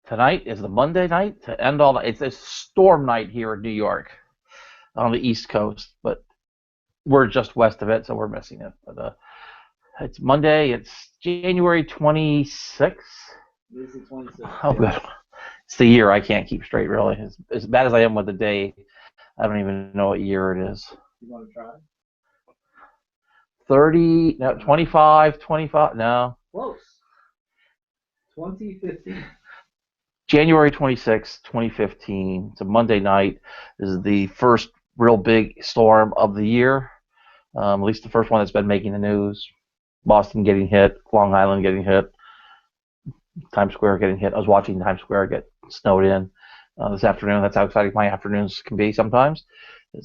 tonight is the Monday night to end all. It's a storm night here in New York on the East Coast, but we're just west of it, so we're missing it. But it's Monday. It's January 26th. This is 26. Oh, good. It's the year I can't keep straight, really. As bad as I am with the day, I don't even know what year it is. You want to try? 30, no, 25, 25, no. Close. 2015. January 26th, 2015. It's a Monday night. This is the first real big storm of the year. At least the first one that's been making the news. Boston getting hit, Long Island getting hit, Times Square getting hit. I was watching Times Square get snowed in this afternoon. That's how exciting my afternoons can be sometimes.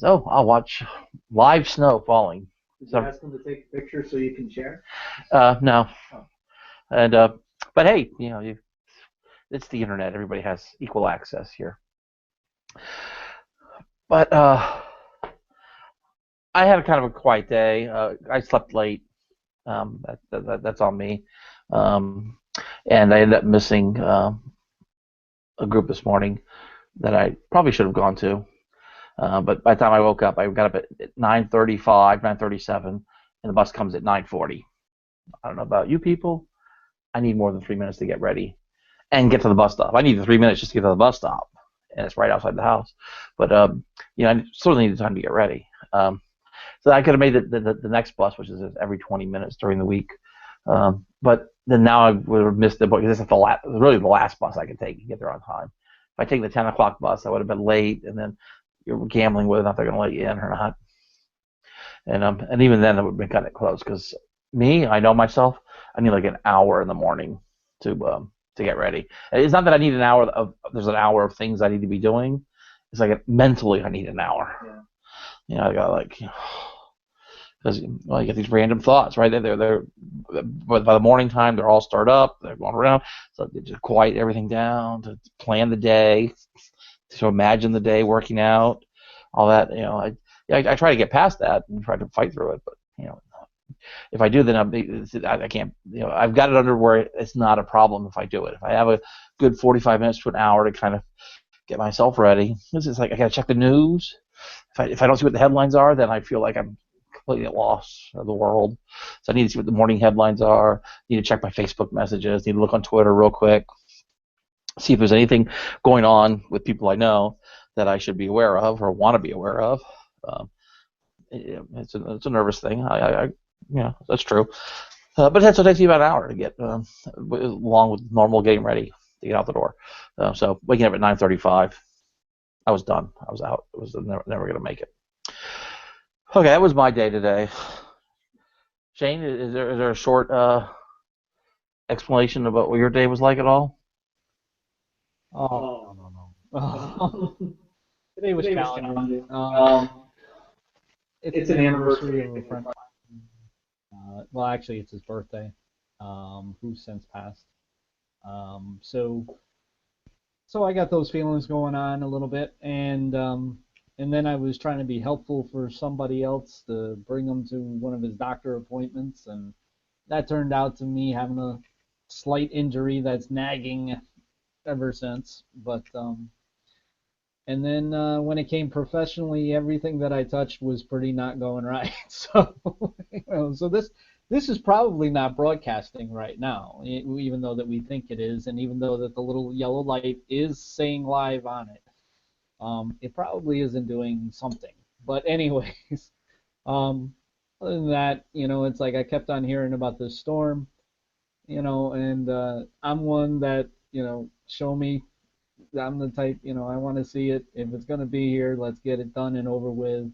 I'll watch live snow falling. Did you ask them to take a picture so you can share? No. Oh. And but hey, it's the internet. Everybody has equal access here. But I had a kind of a quiet day. I slept late. That's on me. And I ended up missing a group this morning that I probably should have gone to. But by the time I woke up, I got up at 9:35, 9:37, and the bus comes at 9:40. I don't know about you people. I need more than 3 minutes to get ready and get to the bus stop. I need the 3 minutes just to get to the bus stop, and it's right outside the house. But I certainly need the time to get ready. So I could have made the next bus, which is every 20 minutes during the week. But then now I would have missed the book because this is really the last bus I could take and get there on time. If I take the 10 o'clock bus, I would have been late, and then you're gambling whether or not they're going to let you in or not. And even then, it would have been kind of close because I know myself. I need like an hour in the morning to get ready. It's not that I need an hour there's an hour of things I need to be doing. It's like mentally I need an hour. Yeah. I got because you get these random thoughts, right? They're by the morning time they're all start up, they're going around, so they just quiet everything down to plan the day, to imagine the day working out, all that. I try to get past that and try to fight through it, but if I do, then I can't. I've got it under where it's not a problem if I do it. If I have a good 45 minutes to an hour to kind of get myself ready, it's like I got to check the news. If I don't see what the headlines are, then I feel like I'm completely at loss of the world. So I need to see what the morning headlines are. Need to check my Facebook messages. Need to look on Twitter real quick. See if there's anything going on with people I know that I should be aware of or want to be aware of. It's a nervous thing. That's true. But it takes me about an hour to get, along with normal getting ready to get out the door. So waking up at 9:35, I was done. I was out. I was never going to make it. Okay, that was my day today. Shane, is there a short explanation about what your day was like at all? Oh, no. Today was challenging. It's an anniversary of a friend. Well, actually, it's his birthday, who's since passed. So I got those feelings going on a little bit, and then I was trying to be helpful for somebody else to bring him to one of his doctor appointments, and that turned out to me having a slight injury that's nagging ever since. But and then when it came professionally, everything that I touched was pretty not going right. So so this is probably not broadcasting right now, even though that we think it is, and even though that the little yellow light is saying live on it. It probably isn't doing something. But anyways, other than that, it's like I kept on hearing about this storm, and I'm one that, show me. I'm the type, I want to see it. If it's going to be here, let's get it done and over with.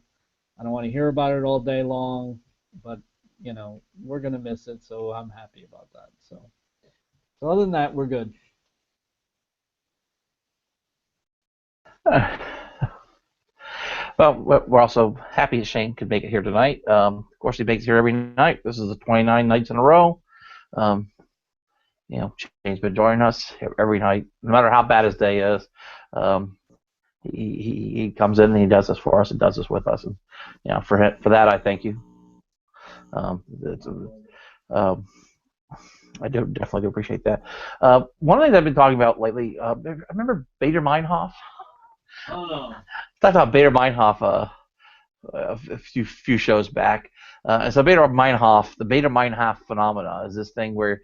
I don't want to hear about it all day long, but, we're going to miss it, so I'm happy about that. So other than that, we're good. Well, we're also happy Shane could make it here tonight. Of course, he makes it here every night. This is the 29 nights in a row. Shane's been joining us every night, no matter how bad his day is. He comes in and he does this for us and does this with us, and for that I thank you. I do definitely do appreciate that. One of the things I've been talking about lately, I remember Bader Meinhof. Oh no. Talked about Bader Meinhof a few shows back. And so the Bader Meinhof phenomena is this thing where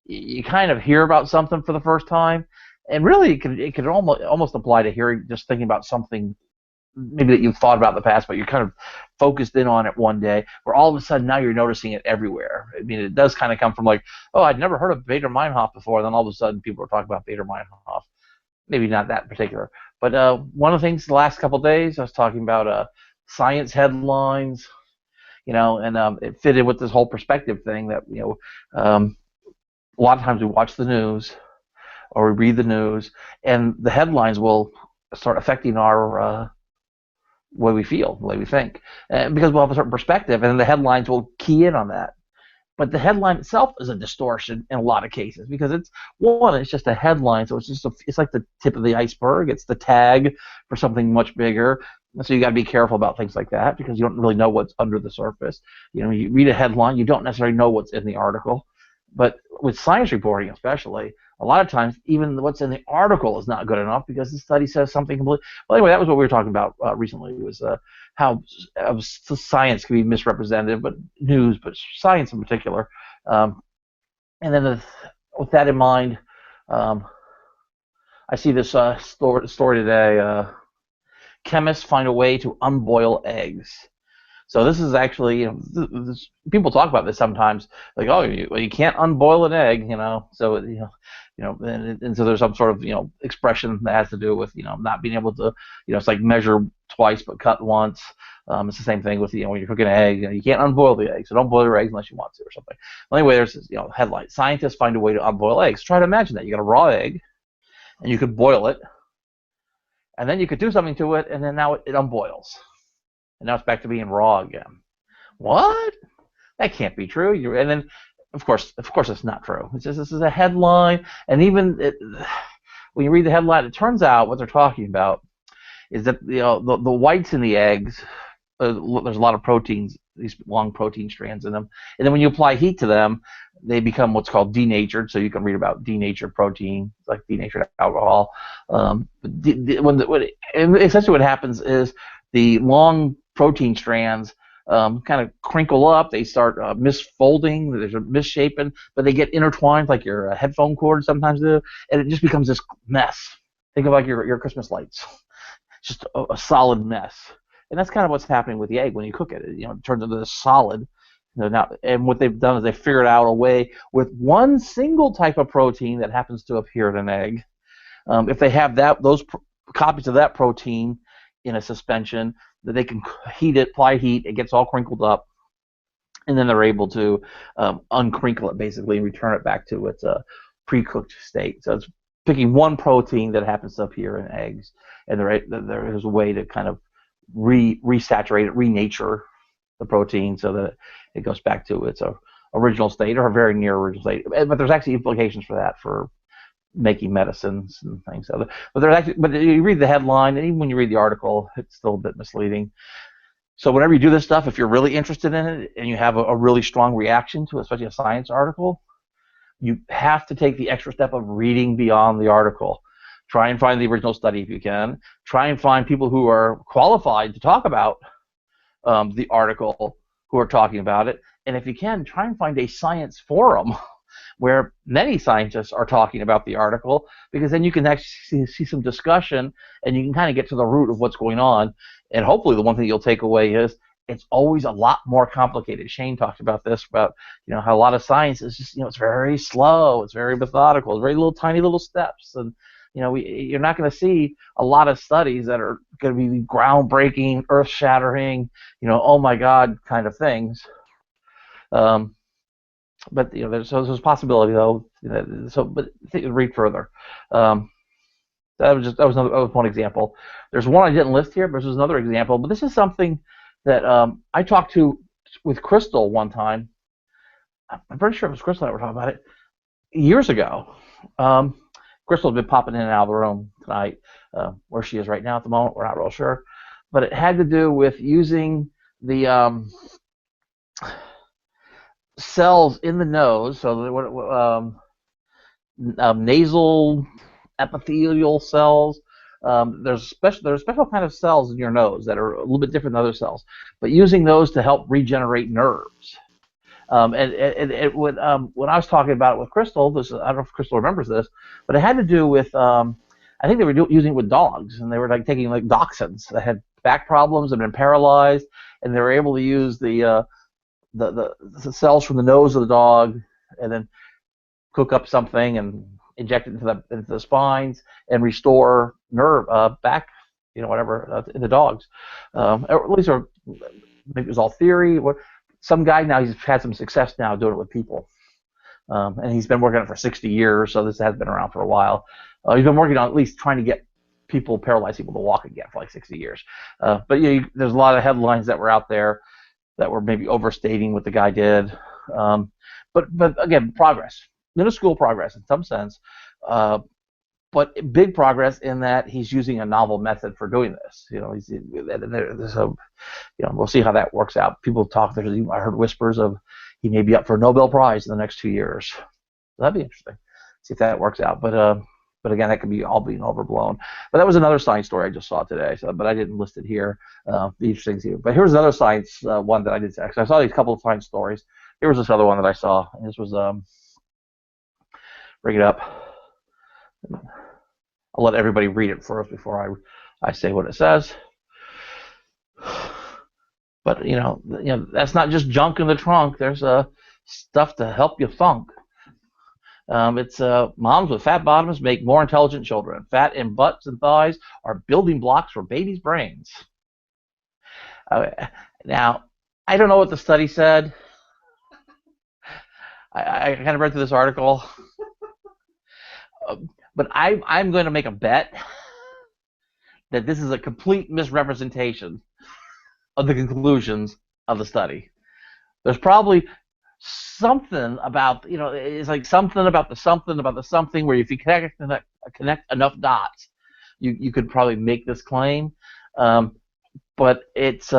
you kind of hear about something for the first time, and really it could almost apply to hearing, just thinking about something maybe that you've thought about in the past, but you're kind of focused in on it one day, where all of a sudden now you're noticing it everywhere. I mean, it does kind of come from like, oh, I'd never heard of Bader Meinhof before, and then all of a sudden people are talking about Bader Meinhof. Maybe not that in particular, but one of the things the last couple of days I was talking about science headlines, and it fitted with this whole perspective thing that a lot of times we watch the news or we read the news, and the headlines will start affecting our way we feel, the way we think, because we'll have a certain perspective, and then the headlines will key in on that. But the headline itself is a distortion in a lot of cases because it's just a headline, so it's like the tip of the iceberg. It's the tag for something much bigger. And so you got to be careful about things like that because you don't really know what's under the surface. You read a headline, you don't necessarily know what's in the article. But with science reporting, especially, a lot of times even what's in the article is not good enough because the study says something completely. Well, anyway, that was what we were talking about recently. Was how science can be misrepresented, but news, but science in particular. And then with that in mind, um, I see this story today. Chemists find a way to unboil eggs. So this is actually, people talk about this sometimes, like, oh, you can't unboil an egg, So and so there's some sort of expression that has to do with not being able to, it's like measure twice but cut once. It's the same thing with when you're cooking an egg, you can't unboil the egg, so don't boil your eggs unless you want to or something. Well, anyway, there's this headline: scientists find a way to unboil eggs. Try to imagine that you got a raw egg, and you could boil it, and then you could do something to it, and then now it unboils, and now it's back to being raw again. What? That can't be true. And then, of course, it's not true. It's just this is a headline, and even when you read the headline, it turns out what they're talking about is that the whites in the eggs, there's a lot of proteins, these long protein strands in them, and then when you apply heat to them, they become what's called denatured. So you can read about denatured protein, like denatured alcohol. Essentially what happens is the long protein strands kind of crinkle up. They start misfolding. There's a misshapen, but they get intertwined like your headphone cord sometimes do, and it just becomes this mess. Think of like your Christmas lights, just a solid mess. And that's kind of what's happening with the egg when you cook it. It turns into this solid. Now, and what they've done is they figured out a way with one single type of protein that happens to appear in an egg. If they have those copies of that protein in a suspension, that they can heat it, apply heat, it gets all crinkled up, and then they're able to uncrinkle it basically and return it back to its pre-cooked state. So it's picking one protein that happens to appear in eggs, and there is a way to kind of resaturate it, renature the protein so that it goes back to its original state or a very near original state. But there's actually implications for that for making medicines and things. But you read the headline, and even when you read the article, it's still a bit misleading. So whenever you do this stuff, if you're really interested in it and you have a really strong reaction to it, especially a science article, you have to take the extra step of reading beyond the article. Try and find the original study if you can. Try and find people who are qualified to talk about the article who are talking about it. And if you can, try and find a science forum where many scientists are talking about the article, because then you can actually see some discussion and you can kind of get to the root of what's going on. And hopefully the one thing you'll take away is it's always a lot more complicated. Shane talked about this, about how a lot of science is just it's very slow, it's very methodical, it's very tiny little steps, and you're not going to see a lot of studies that are going to be groundbreaking, earth-shattering, oh my God kind of things. But there's a possibility though. But read further. That was one example. There's one I didn't list here, but there's another example. But this is something that I talked with Crystal one time. I'm pretty sure it was Crystal that were talking about it years ago. Crystal's been popping in and out of the room tonight. Where she is right now at the moment, we're not real sure. But it had to do with using the cells in the nose, so nasal epithelial cells. There's special kind of cells in your nose that are a little bit different than other cells, but using those to help regenerate nerves. When I was talking about it with Crystal, I don't know if Crystal remembers this, but it had to do with I think they were using it with dogs, and they were like taking like dachshunds that had back problems and been paralyzed, and they were able to use the cells from the nose of the dog, and then cook up something and inject it into the spines and restore nerve back, whatever in the dogs. Or at least, or maybe it was all theory. Some guy now he's had some success now doing it with people, and he's been working on it for 60 years. So this has been around for a while. He's been working on at least trying to get paralyzed people to walk again for like 60 years. But there's a lot of headlines that were out there that were maybe overstating what the guy did. But again, progress, minuscule progress in some sense, but big progress in that he's using a novel method for doing this. So we'll see how that works out. People talk. I heard whispers of he may be up for a Nobel Prize in the next 2 years. So that'd be interesting. See if that works out. But again, that could be all being overblown. But that was another science story I just saw today. But I didn't list it here. The interesting thing. But here's another science one that I did. Actually, I saw these couple of science stories. Here was this other one that I saw. And this was bring it up. I'll let everybody read it first before I say what it says. But that's not just junk in the trunk. There's stuff to help you funk. It's moms with fat bottoms make more intelligent children. Fat in butts and thighs are building blocks for babies' brains. Now, I don't know what the study said. I kind of read through this article. But I'm going to make a bet that this is a complete misrepresentation of the conclusions of the study. There's probably something about, it's like something about the something where if you connect enough dots, you could probably make this claim. But it's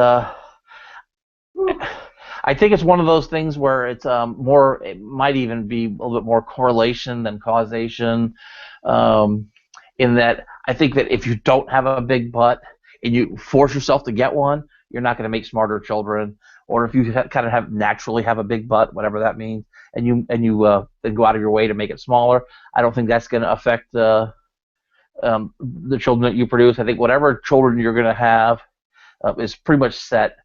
I think it's one of those things where it's it might even be a little bit more correlation than causation, in that I think that if you don't have a big butt and you force yourself to get one, you're not going to make smarter children. Or if you kind of naturally have a big butt, whatever that means, and you then go out of your way to make it smaller, I don't think that's going to affect the children that you produce. I think whatever children you're going to have is pretty much set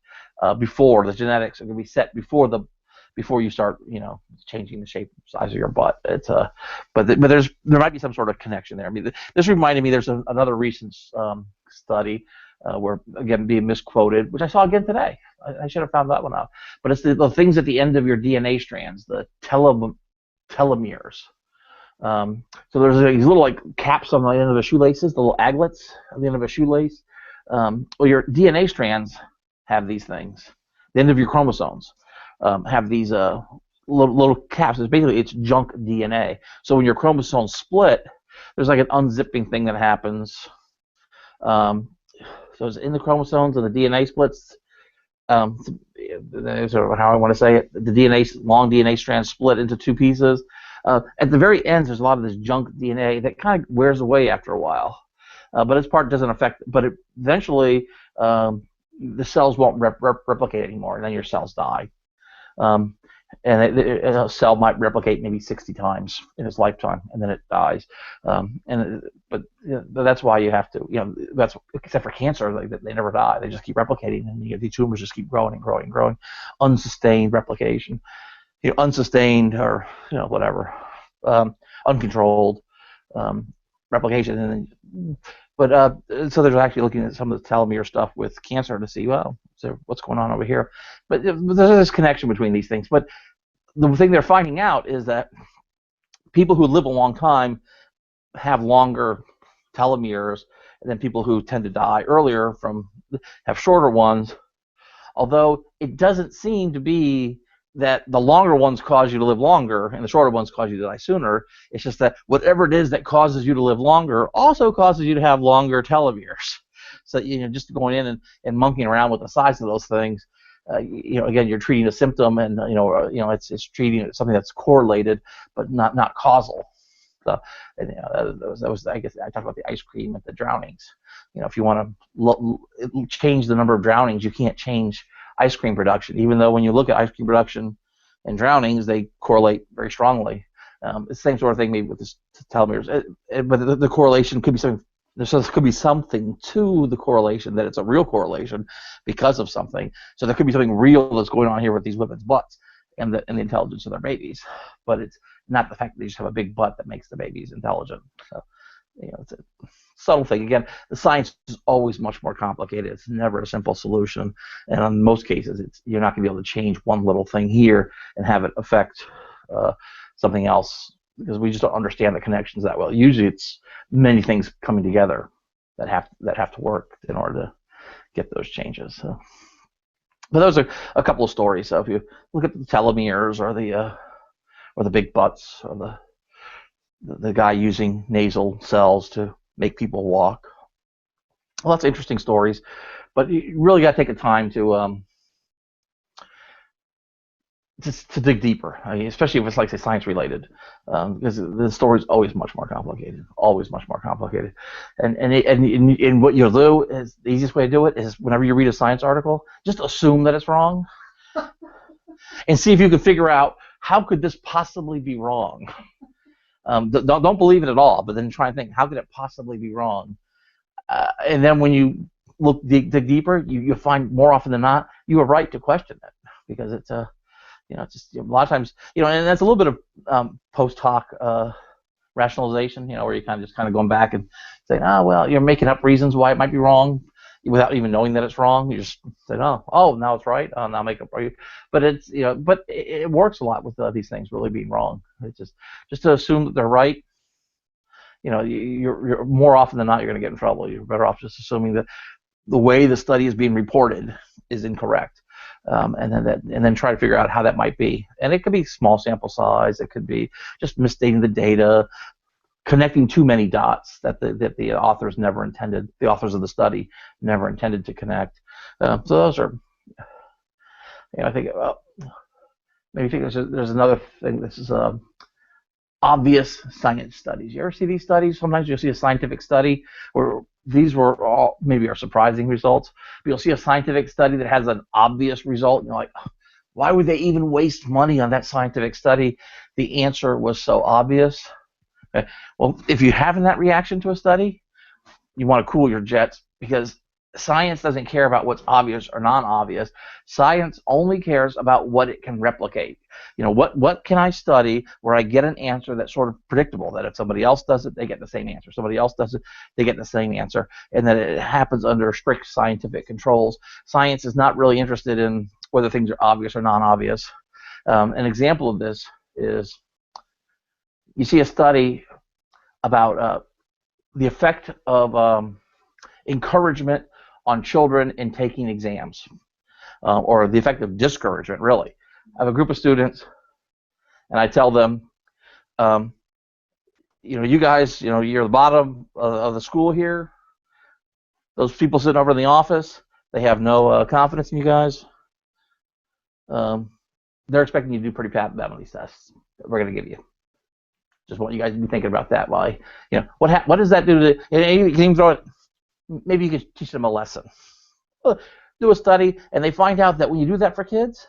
before the genetics are going to be set before you start changing the shape and size of your butt. It's but there might be some sort of connection there. I mean, this reminded me there's another recent study where again being misquoted, which I saw again today. I should have found that one out. But it's the things at the end of your DNA strands, the telomeres. So there's these little like caps on the end of the shoelaces, the little aglets on the end of a shoelace. Well, your DNA strands have these things. The end of your chromosomes have these little caps. It's junk DNA. So when your chromosomes split, there's like an unzipping thing that happens. So it's in the chromosomes and the DNA splits. That's how I want to say it. The long DNA strands split into two pieces. At the very end, there's a lot of this junk DNA that kind of wears away after a while. But its part doesn't affect. But eventually, the cells won't replicate anymore, and then your cells die. And a cell might replicate maybe 60 times in its lifetime, and then it dies. But that's why you have to, that's except for cancer, they never die. They just keep replicating, and these tumors just keep growing and growing and growing. Unsustained replication, unsustained or whatever, uncontrolled replication. And then, so they're actually looking at some of the telomere stuff with cancer to see, so what's going on over here. But there's this connection between these things. But the thing they're finding out is that people who live a long time have longer telomeres than people who tend to die earlier have shorter ones. Although it doesn't seem to be that the longer ones cause you to live longer and the shorter ones cause you to die sooner. It's just that whatever it is that causes you to live longer also causes you to have longer telomeres. So just going in and monkeying around with the size of those things, again, you're treating a symptom, and it's treating something that's correlated, but not causal. So, and, that was, I guess, I talked about the ice cream and the drownings. If you want to change the number of drownings, you can't change ice cream production, even though when you look at ice cream production and drownings, they correlate very strongly. It's the same sort of thing maybe with the telomeres, but the correlation could be something. So there could be something to the correlation, that it's a real correlation because of something. So there could be something real that's going on here with these women's butts and the intelligence of their babies, but it's not the fact that they just have a big butt that makes the babies intelligent. So, it's a subtle thing. Again, the science is always much more complicated. It's never a simple solution, and in most cases, you're not going to be able to change one little thing here and have it affect something else, because we just don't understand the connections that well. Usually, it's many things coming together that have to work in order to get those changes. So. But those are a couple of stories. So if you look at the telomeres, or the big butts, or the guy using nasal cells to make people walk, well, that's interesting stories. But you really got to take the time to dig deeper, especially if it's, like, say, science related, because the story is always much more complicated, And what you'll do is, the easiest way to do it is, whenever you read a science article, just assume that it's wrong, and see if you can figure out, how could this possibly be wrong. Don't believe it at all, but then try and think, how could it possibly be wrong? And then when you dig deeper, you'll find more often than not you are right to question it, because it's just a lot of times, and that's a little bit of post hoc rationalization, where you kind of going back and saying, oh, well, you're making up reasons why it might be wrong without even knowing that it's wrong. You just say, oh, now it's right. Oh, now make up for you. But but it works a lot with these things really being wrong. It's just to assume that they're right. You're more often than not, you're going to get in trouble. You're better off just assuming that the way the study is being reported is incorrect. And then try to figure out how that might be. And it could be small sample size. It could be just misstating the data, connecting too many dots that the authors never intended. The authors of the study never intended to connect. So those are, I think, maybe there's another thing. This is obvious science studies. You ever see these studies? Sometimes you'll see a scientific study where these were all maybe are surprising results, but you'll see a scientific study that has an obvious result, and you're like, why would they even waste money on that scientific study? The answer was so obvious. Okay. Well, if you're having that reaction to a study, you want to cool your jets, because science doesn't care about what's obvious or non-obvious. Science only cares about what it can replicate. What can I study where I get an answer that's sort of predictable, that if somebody else does it, they get the same answer. Somebody else does it, they get the same answer, and that it happens under strict scientific controls. Science is not really interested in whether things are obvious or non-obvious. An example of this is, you see a study about the effect of encouragement on children in taking exams, or the effect of discouragement, really. I have a group of students, and I tell them, you guys, you're the bottom of the school here. Those people sitting over in the office, they have no confidence in you guys. They're expecting you to do pretty bad on these tests that we're going to give you. Just want you guys to be thinking about that. Why, what does that do to? You can even throw it. Maybe you could teach them a lesson. Do a study, and they find out that when you do that for kids,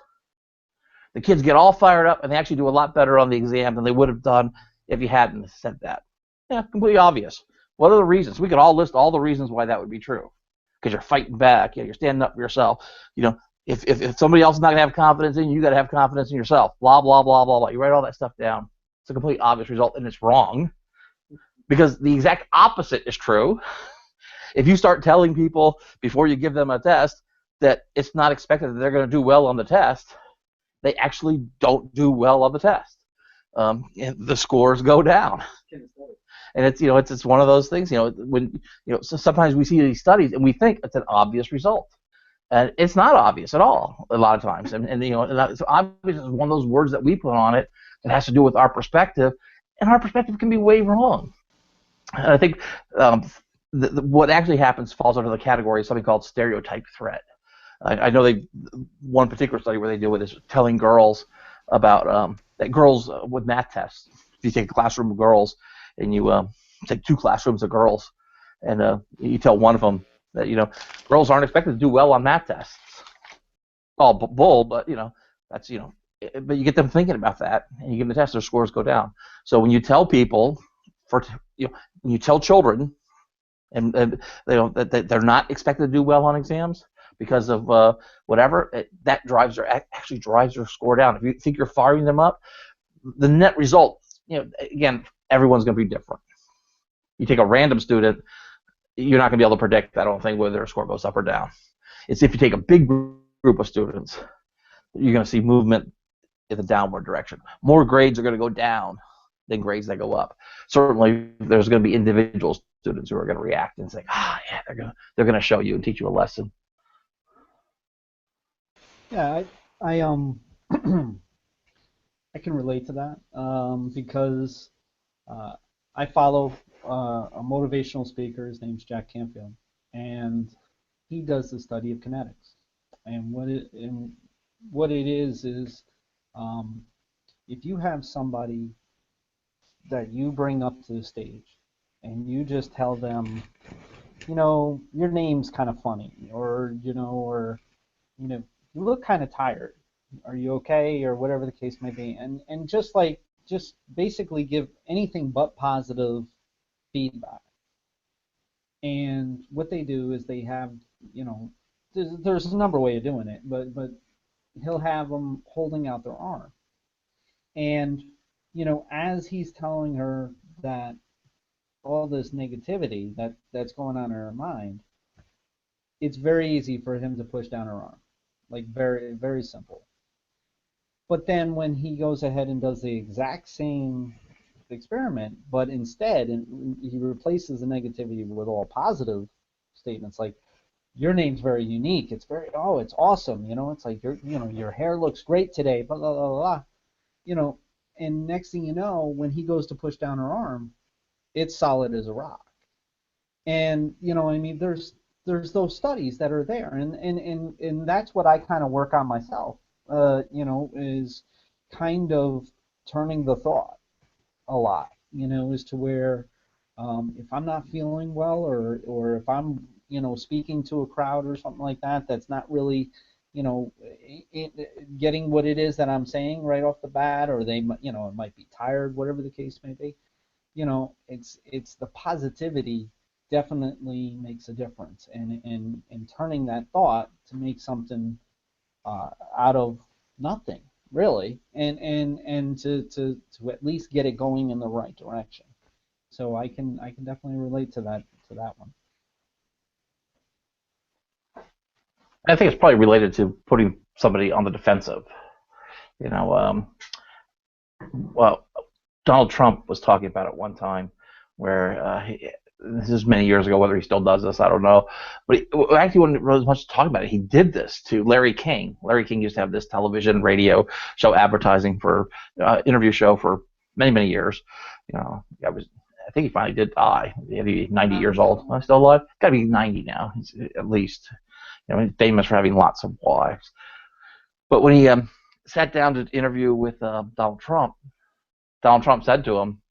the kids get all fired up, and they actually do a lot better on the exam than they would have done if you hadn't said that. Yeah, completely obvious. What are the reasons? We could all list all the reasons why that would be true. Because you're fighting back. You're standing up for yourself. If somebody else is not going to have confidence in you, you got to have confidence in yourself. Blah, blah, blah, blah, blah. You write all that stuff down. It's a completely obvious result, and it's wrong. Because the exact opposite is true. If you start telling people before you give them a test that it's not expected that they're going to do well on the test, they actually don't do well on the test, and the scores go down. And it's one of those things. When so sometimes we see these studies and we think it's an obvious result, and it's not obvious at all a lot of times. And it's obvious is one of those words that we put on it that has to do with our perspective, and our perspective can be way wrong. And I think what actually happens falls under the category of something called stereotype threat. I know one particular study where they do it is telling girls about that girls with math tests. If you take a classroom of girls and you take two classrooms of girls, and you tell one of them that girls aren't expected to do well on math tests. All bull, but that's but you get them thinking about that, and you give them the test, their scores go down. So when you tell people, when you tell children, and that they're not expected to do well on exams because of whatever, that actually drives their score down. If you think you're firing them up, the net result, again, everyone's going to be different. You take a random student, you're not going to be able to predict, I don't think, whether their score goes up or down. It's if you take a big group of students, you're going to see movement in the downward direction. More grades are going to go down than grades that go up. Certainly, there's going to be individual students who are going to react and say, yeah, they're going to show you and teach you a lesson. Yeah, I I can relate to that because I follow a motivational speaker. His name's Jack Canfield, and he does the study of kinetics. And what it is if you have somebody that you bring up to the stage and you just tell them, your name's kind of funny, or you look kind of tired. Are you okay? Or whatever the case may be. And just basically give anything but positive feedback. And what they do is they have, there's a number of ways of doing it, but he'll have them holding out their arm. And, as he's telling her that all this negativity that's going on in her mind, it's very easy for him to push down her arm. Like very, very simple. But then when he goes ahead and does the exact same experiment, but instead he replaces the negativity with all positive statements like, your name's very unique. It's it's awesome. It's like your hair looks great today. Blah blah blah blah. And next thing you know, when he goes to push down her arm, it's solid as a rock. And I mean, there's those studies that are there, and that's what I kind of work on myself. Is kind of turning the thought a lot. As to where if I'm not feeling well, or if I'm speaking to a crowd or something like that, that's not really getting what it is that I'm saying right off the bat, or they it might be tired, whatever the case may be. It's the positivity definitely makes a difference, and turning that thought to make something out of nothing, really, and to at least get it going in the right direction. So I can definitely relate to that one. I think it's probably related to putting somebody on the defensive. Well, Donald Trump was talking about it one time, where this is many years ago. Whether he still does this, I don't know. But he actually wasn't really much to talk about it. He did this to Larry King. Larry King used to have this television, radio show, advertising for interview show for many years. I think he finally did die. He's 90 years old. Still alive? Got to be 90 now, at least. He's famous for having lots of wives. But when he sat down to interview with Donald Trump said to him,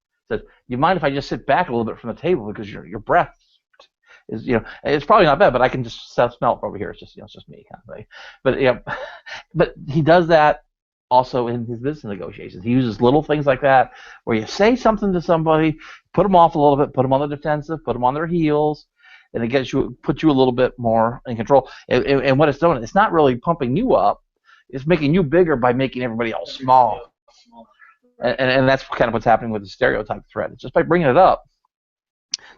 "You mind if I just sit back a little bit from the table because your breath is, it's probably not bad, but I can just smell it from over here. It's just, it's just me kind of thing." But but he does that also in his business negotiations. He uses little things like that where you say something to somebody, put them off a little bit, put them on the defensive, put them on their heels, and it puts you a little bit more in control. And what it's doing, it's not really pumping you up. It's making you bigger by making everybody else small. And that's kind of what's happening with the stereotype threat. It's just by bringing it up,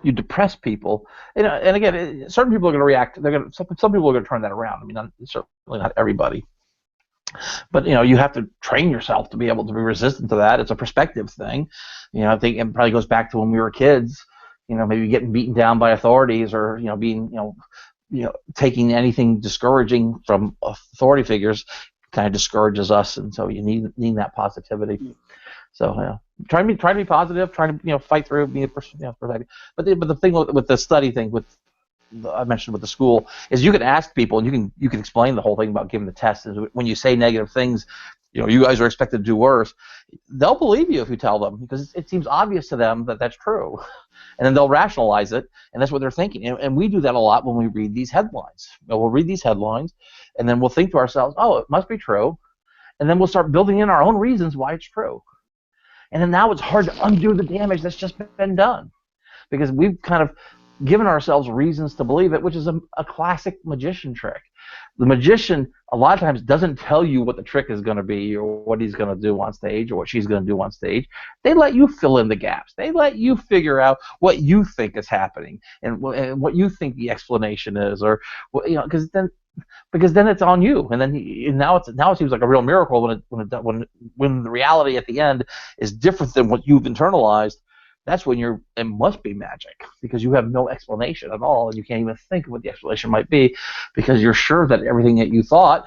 you depress people. And again, certain people are going to react. Some people are going to turn that around. I mean, certainly not everybody. But you have to train yourself to be able to be resistant to that. It's a perspective thing. I think it probably goes back to when we were kids. Maybe getting beaten down by authorities, or being taking anything discouraging from authority figures kind of discourages us, and so you need that positivity. So try to be positive, try to fight through, be a person, protect. But the thing with the study thing with I mentioned with the school is you can ask people and you can explain the whole thing about giving the test. And when you say negative things, you guys are expected to do worse. They'll believe you if you tell them because it seems obvious to them that that's true, and then they'll rationalize it, and that's what they're thinking. And we do that a lot when we read these headlines. We'll read these headlines, and then we'll think to ourselves, "Oh, it must be true," and then we'll start building in our own reasons why it's true. And then now it's hard to undo the damage that's just been done because we've kind of given ourselves reasons to believe it, which is a classic magician trick. The magician a lot of times doesn't tell you what the trick is going to be or what he's going to do on stage or what she's going to do on stage. They let you fill in the gaps. They let you figure out what you think is happening and what you think the explanation is, or because then it's on you, and then now it seems like a real miracle when the reality at the end is different than what you've internalized. That's when it must be magic because you have no explanation at all, and you can't even think of what the explanation might be because you're sure that everything that you thought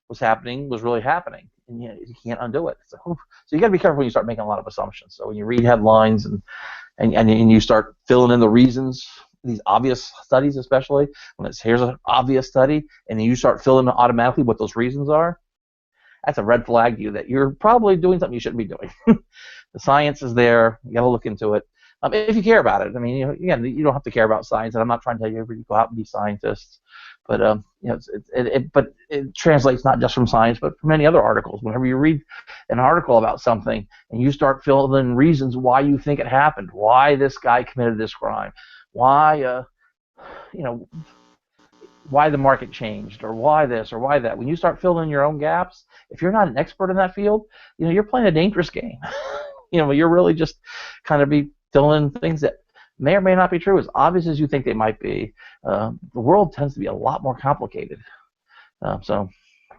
was happening was really happening, and you can't undo it. So you got to be careful when you start making a lot of assumptions. So when you read headlines and you start filling in the reasons, these obvious studies especially, when here's an obvious study, and then you start filling in automatically what those reasons are, that's a red flag to you that you're probably doing something you shouldn't be doing. The science is there. You got to look into it if you care about it. I mean, again, you don't have to care about science, and I'm not trying to tell you to go out and be scientists. But it translates not just from science, but from many other articles. Whenever you read an article about something and you start filling in reasons why you think it happened, why this guy committed this crime, why why the market changed, or why this, or why that. When you start filling in your own gaps, if you're not an expert in that field, you're playing a dangerous game. You're really just kind of be filling in things that may or may not be true, as obvious as you think they might be. The world tends to be a lot more complicated. So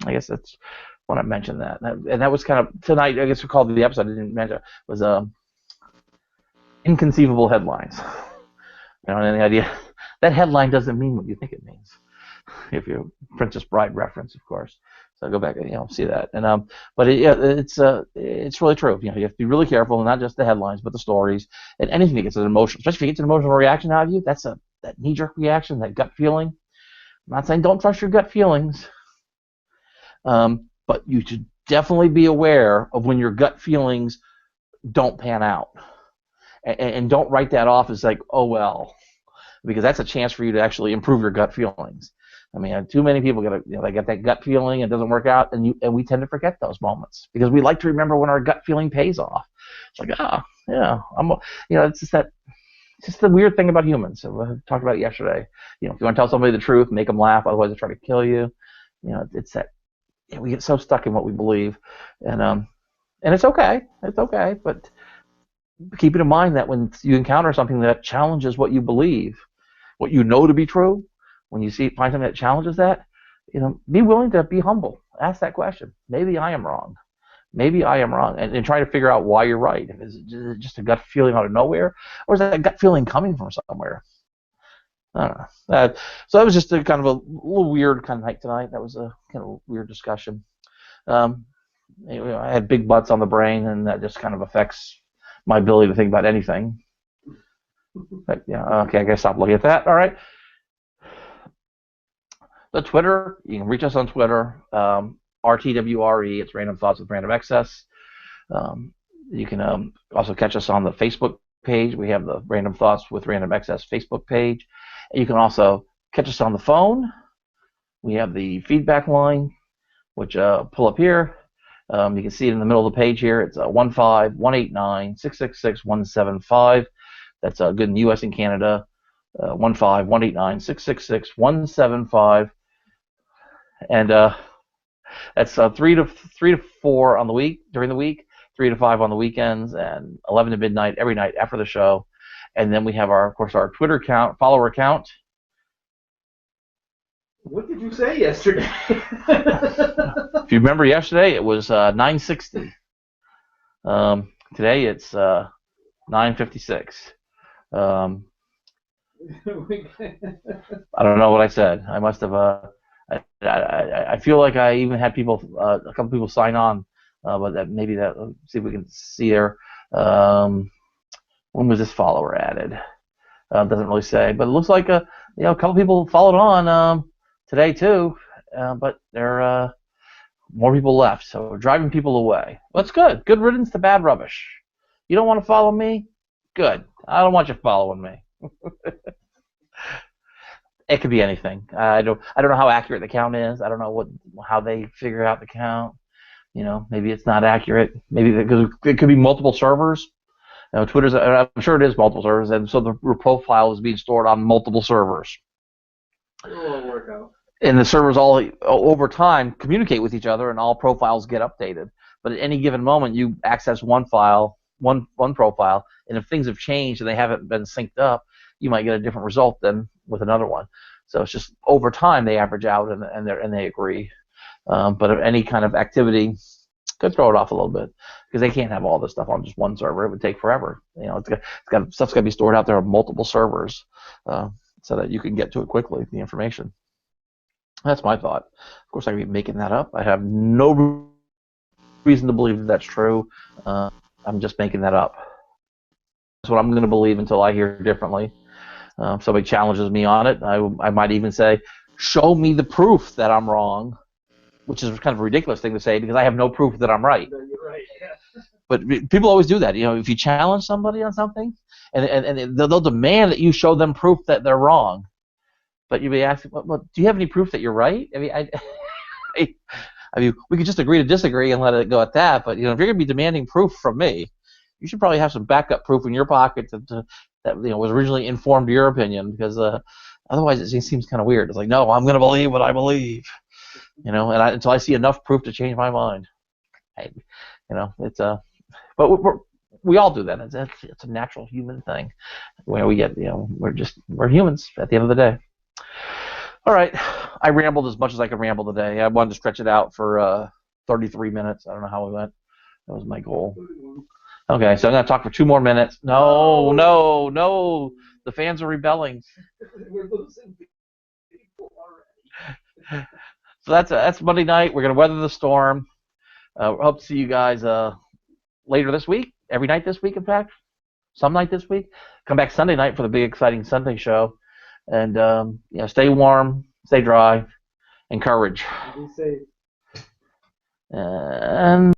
I guess that's when I mentioned that. And that was kind of tonight. I guess we called the episode. I didn't mention was inconceivable headlines. And the idea that headline doesn't mean what you think it means. If you Princess Bride reference, of course. So go back and see that. And but it's really true. You have to be really careful, not just the headlines, but the stories and anything that gets an emotional, especially if it gets an emotional reaction out of you. That's that knee-jerk reaction, that gut feeling. I'm not saying don't trust your gut feelings, but you should definitely be aware of when your gut feelings don't pan out, and don't write that off as like, oh well, because that's a chance for you to actually improve your gut feelings. I mean, too many people they get that gut feeling, it doesn't work out, and we tend to forget those moments because we like to remember when our gut feeling pays off. It's like, it's just the weird thing about humans. So we talked about it yesterday. If you want to tell somebody the truth, make them laugh, otherwise they try to kill you. It's that we get so stuck in what we believe, and it's okay, but keep it in mind that when you encounter something that challenges what you believe, what you know to be true, when you find something that challenges that, be willing to be humble. Ask that question. Maybe I am wrong. And try to figure out why you're right. Is it just a gut feeling out of nowhere, or is that gut feeling coming from somewhere? I don't know. So that was just a kind of a little weird kind of night tonight. That was a kind of weird discussion. I had big butts on the brain, and that just kind of affects my ability to think about anything. But, okay, I gotta stop looking at that. All right. The Twitter, you can reach us on Twitter, RTWRE. It's Random Thoughts with Random Excess. You can also catch us on the Facebook page. We have the Random Thoughts with Random Excess Facebook page. And you can also catch us on the phone. We have the feedback line, which pull up here. You can see it in the middle of the page here. It's 15189666175. That's good in the U.S. and Canada. 15189666175. And that's 3 to 4 on the week during the week, 3 to 5 on the weekends, and 11 to midnight every night after the show. And then we have of course, our Twitter account, follower account. What did you say yesterday? If you remember yesterday, it was 960. Today it's 956. I don't know what I said. I must have. I feel like I even had a couple people sign on, but maybe see if we can see there. When was this follower added? Doesn't really say, but it looks like a couple people followed on today too, but there more people left, so we're driving people away. Well, that's good. Good riddance to bad rubbish. You don't want to follow me? Good. I don't want you following me. It could be anything. I don't know how accurate the count is. I don't know how they figure out the count. Maybe it's not accurate. Maybe because it could be multiple servers. Twitter's. I'm sure it is multiple servers, and so the profile is being stored on multiple servers. It'll work out. And the servers all over time communicate with each other, and all profiles get updated. But at any given moment, you access one file, one profile, and if things have changed and they haven't been synced up, you might get a different result than with another one. So it's just over time they average out and they agree. But if any kind of activity could throw it off a little bit because they can't have all this stuff on just one server. It would take forever. Stuff's got to be stored out there on multiple servers so that you can get to it quickly, the information. That's my thought. Of course, I could be making that up. I have no reason to believe that's true. I'm just making that up. That's what I'm going to believe until I hear differently. Somebody challenges me on it. I might even say, show me the proof that I'm wrong, which is kind of a ridiculous thing to say because I have no proof that I'm right. No, you're right. Yeah. But people always do that. If you challenge somebody on something, and they'll demand that you show them proof that they're wrong. But you'll be asking, well, do you have any proof that you're right? I mean, we could just agree to disagree and let it go at that. But if you're going to be demanding proof from me, you should probably have some backup proof in your pocket that was originally informed your opinion, because otherwise it seems kind of weird. It's like, no, I'm going to believe what I believe, until I see enough proof to change my mind. It's but we all do that. It's a natural human thing where we get, we're humans at the end of the day. All right, I rambled as much as I could ramble today. I wanted to stretch it out for 33 minutes. I don't know how we went. That was my goal. Okay, so I'm going to talk for 2 more minutes. No. The fans are rebelling. We're losing people already. So that's Monday night. We're going to weather the storm. Hope to see you guys later this week. Every night this week, in fact. Some night this week. Come back Sunday night for the big, exciting Sunday show. And stay warm, stay dry, and courage. Be safe. And